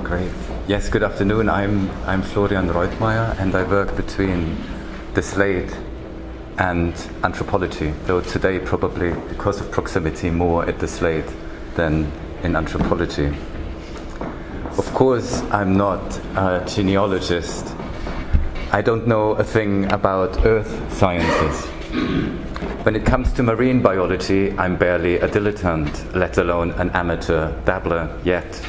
Great. Yes, good afternoon. I'm Florian Roithmayr, and I work between the slate and anthropology, though today probably because of proximity more at the slate than in anthropology. Of course, I'm not a genealogist. I don't know a thing about earth sciences. When it comes to marine biology, I'm barely a dilettante, let alone an amateur dabbler yet.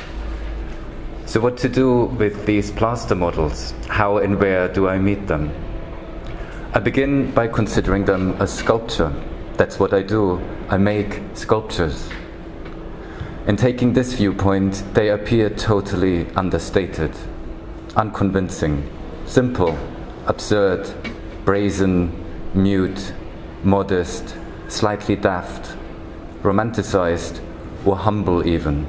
So what to do with these plaster models? How and where do I meet them? I begin by considering them a sculpture. That's what I do. I make sculptures. In taking this viewpoint, they appear totally understated, unconvincing, simple, absurd, brazen, mute, modest, slightly daft, romanticized, or humble even.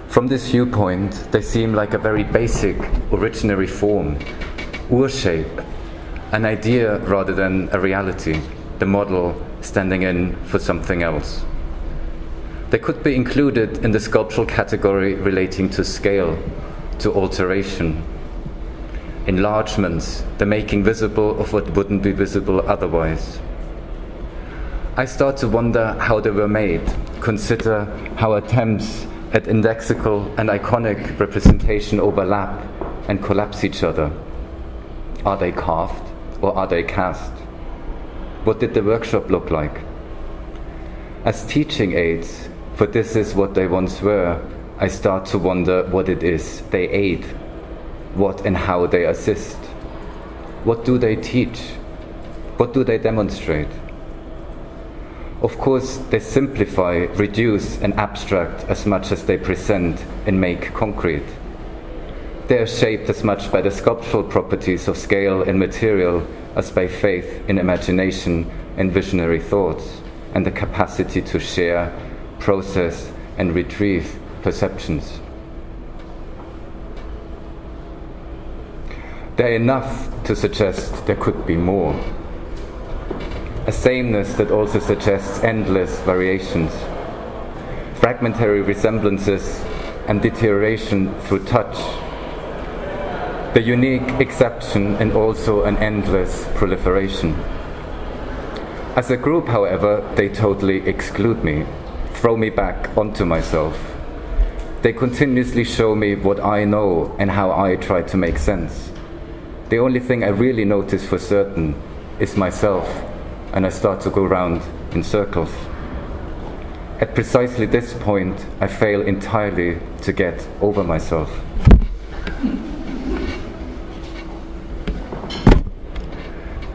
From this viewpoint, they seem like a very basic, originary form, ur-shape, an idea rather than a reality, the model standing in for something else. They could be included in the sculptural category relating to scale, to alteration, enlargements, the making visible of what wouldn't be visible otherwise. I start to wonder how they were made, consider how attempts at indexical and iconic representation overlap and collapse each other. Are they carved or are they cast? What did the workshop look like? As teaching aids, for this is what they once were, I start to wonder what it is they aid, what and how they assist. What do they teach? What do they demonstrate? Of course, they simplify, reduce, and abstract as much as they present and make concrete. They are shaped as much by the sculptural properties of scale and material as by faith in imagination and visionary thoughts, and the capacity to share, process, and retrieve perceptions. They're enough to suggest there could be more. A sameness that also suggests endless variations, fragmentary resemblances and deterioration through touch, the unique exception and also an endless proliferation. As a group, however, they totally exclude me, throw me back onto myself. They continuously show me what I know and how I try to make sense. The only thing I really notice for certain is myself, and I start to go round in circles. At precisely this point, I fail entirely to get over myself.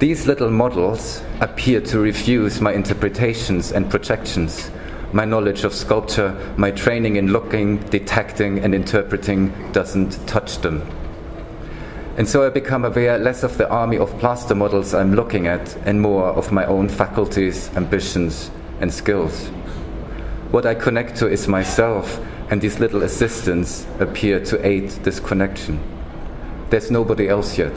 These little models appear to refuse my interpretations and projections, my knowledge of sculpture, my training in looking, detecting, and interpreting doesn't touch them. And so I become aware less of the army of plaster models I'm looking at and more of my own faculties, ambitions, and skills. What I connect to is myself, and these little assistants appear to aid this connection. There's nobody else yet.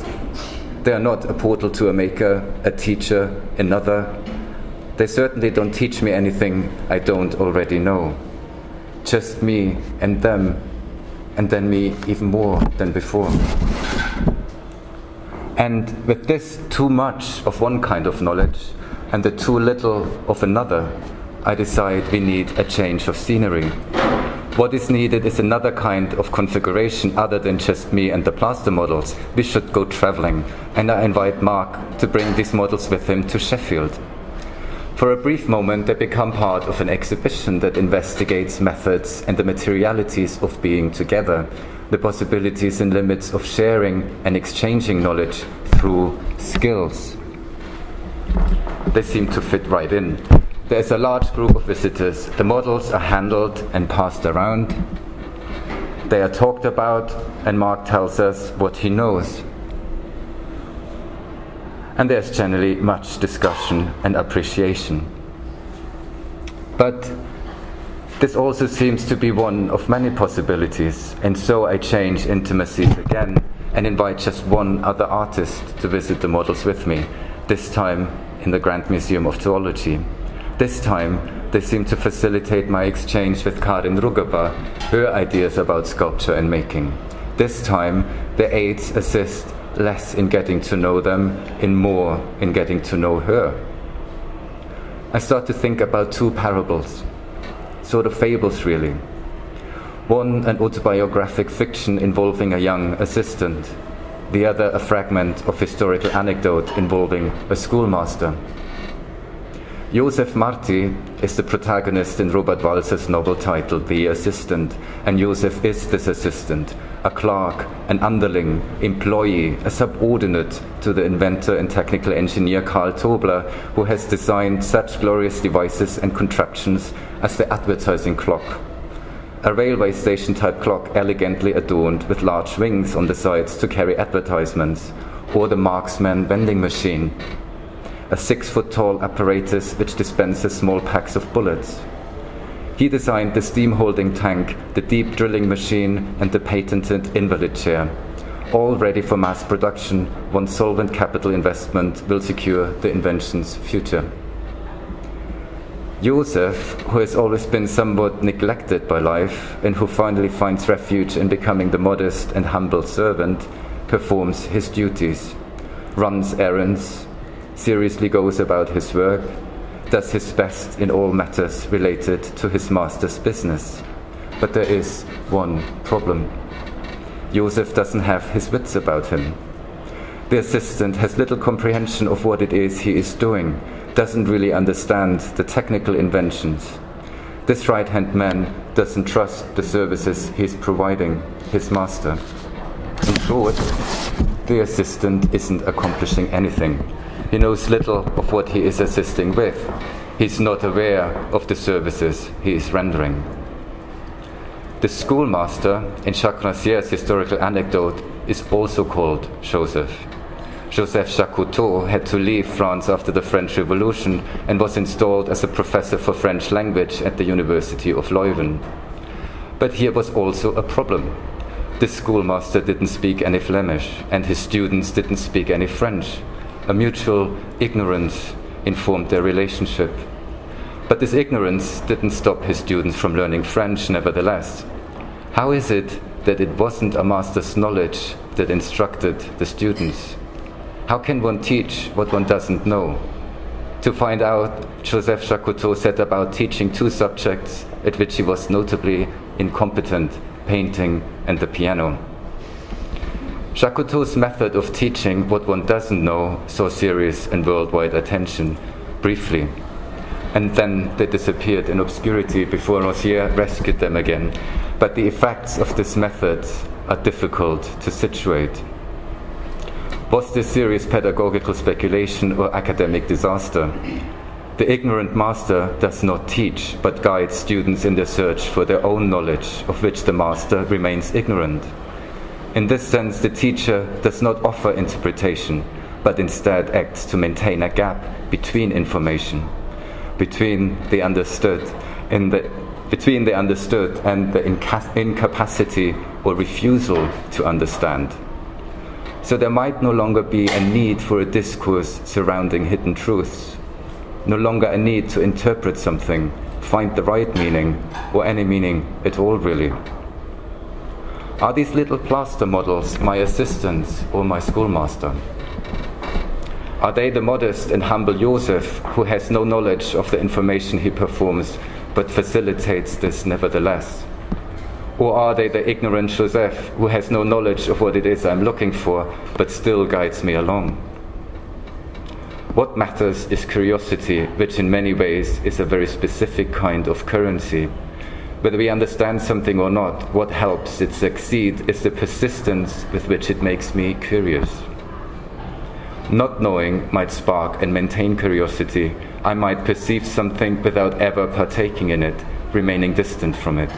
They are not a portal to a maker, a teacher, another. They certainly don't teach me anything I don't already know. Just me and them, and then me even more than before. And with this too much of one kind of knowledge and the too little of another, I decide we need a change of scenery. What is needed is another kind of configuration other than just me and the plaster models. We should go traveling, and I invite Mark to bring these models with him to Sheffield. For a brief moment, they become part of an exhibition that investigates methods and the materialities of being together, the possibilities and limits of sharing and exchanging knowledge through skills. They seem to fit right in. There's a large group of visitors. The models are handled and passed around. They are talked about, and Mark tells us what he knows. And there's generally much discussion and appreciation. But this also seems to be one of many possibilities, and so I change intimacies again and invite just one other artist to visit the models with me, this time in the Grand Museum of Zoology. This time they seem to facilitate my exchange with Karin Rugaba, her ideas about sculpture and making. This time, the aids assist less in getting to know them, and more in getting to know her. I start to think about two parables, sort of fables really. One, an autobiographic fiction involving a young assistant. The other, a fragment of historical anecdote involving a schoolmaster. Josef Marti is the protagonist in Robert Walser's novel titled The Assistant, and Josef is this assistant, a clerk, an underling, employee, a subordinate to the inventor and technical engineer Karl Tobler, who has designed such glorious devices and contraptions as the advertising clock, a railway station type clock elegantly adorned with large wings on the sides to carry advertisements, or the marksman vending machine, a 6-foot-tall apparatus which dispenses small packs of bullets. He designed the steam-holding tank, the deep drilling machine, and the patented invalid chair, all ready for mass production once solvent capital investment will secure the invention's future. Josef, who has always been somewhat neglected by life and who finally finds refuge in becoming the modest and humble servant, performs his duties, runs errands, seriously goes about his work, does his best in all matters related to his master's business. But there is one problem. Josef doesn't have his wits about him. The assistant has little comprehension of what it is he is doing, doesn't really understand the technical inventions. This right-hand man doesn't trust the services he's providing his master. In short, the assistant isn't accomplishing anything. He knows little of what he is assisting with. He's not aware of the services he is rendering. The schoolmaster in Jacques Rancière's historical anecdote is also called Joseph. Joseph Jacotot had to leave France after the French Revolution and was installed as a professor for French language at the University of Leuven. But here was also a problem. The schoolmaster didn't speak any Flemish, and his students didn't speak any French. A mutual ignorance informed their relationship. But this ignorance didn't stop his students from learning French nevertheless. How is it that it wasn't a master's knowledge that instructed the students? How can one teach what one doesn't know? To find out, Joseph Jacotot set about teaching two subjects at which he was notably incompetent, painting and the piano. Jacotot's method of teaching what one doesn't know saw serious and worldwide attention, briefly. And then they disappeared in obscurity before Rancière rescued them again. But the effects of this method are difficult to situate. Was this serious pedagogical speculation or academic disaster? The ignorant master does not teach, but guides students in their search for their own knowledge, of which the master remains ignorant. In this sense, the teacher does not offer interpretation, but instead acts to maintain a gap between information, between the understood and the incapacity or refusal to understand. So there might no longer be a need for a discourse surrounding hidden truths, no longer a need to interpret something, find the right meaning, or any meaning at all really. Are these little plaster models my assistants or my schoolmaster? Are they the modest and humble Joseph who has no knowledge of the information he performs but facilitates this nevertheless? Or are they the ignorant Joseph who has no knowledge of what it is I'm looking for but still guides me along? What matters is curiosity, which in many ways is a very specific kind of currency. Whether we understand something or not, what helps it succeed is the persistence with which it makes me curious. Not knowing might spark and maintain curiosity. I might perceive something without ever partaking in it, remaining distant from it.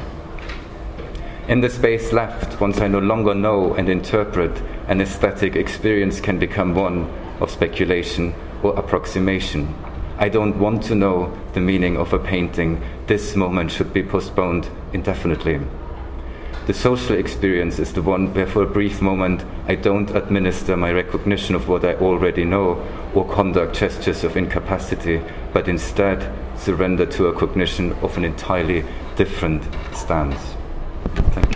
In the space left, once I no longer know and interpret, an aesthetic experience can become one of speculation or approximation. I don't want to know the meaning of a painting. This moment should be postponed indefinitely. The social experience is the one where for a brief moment I don't administer my recognition of what I already know or conduct gestures of incapacity, but instead surrender to a cognition of an entirely different stance. Thank you.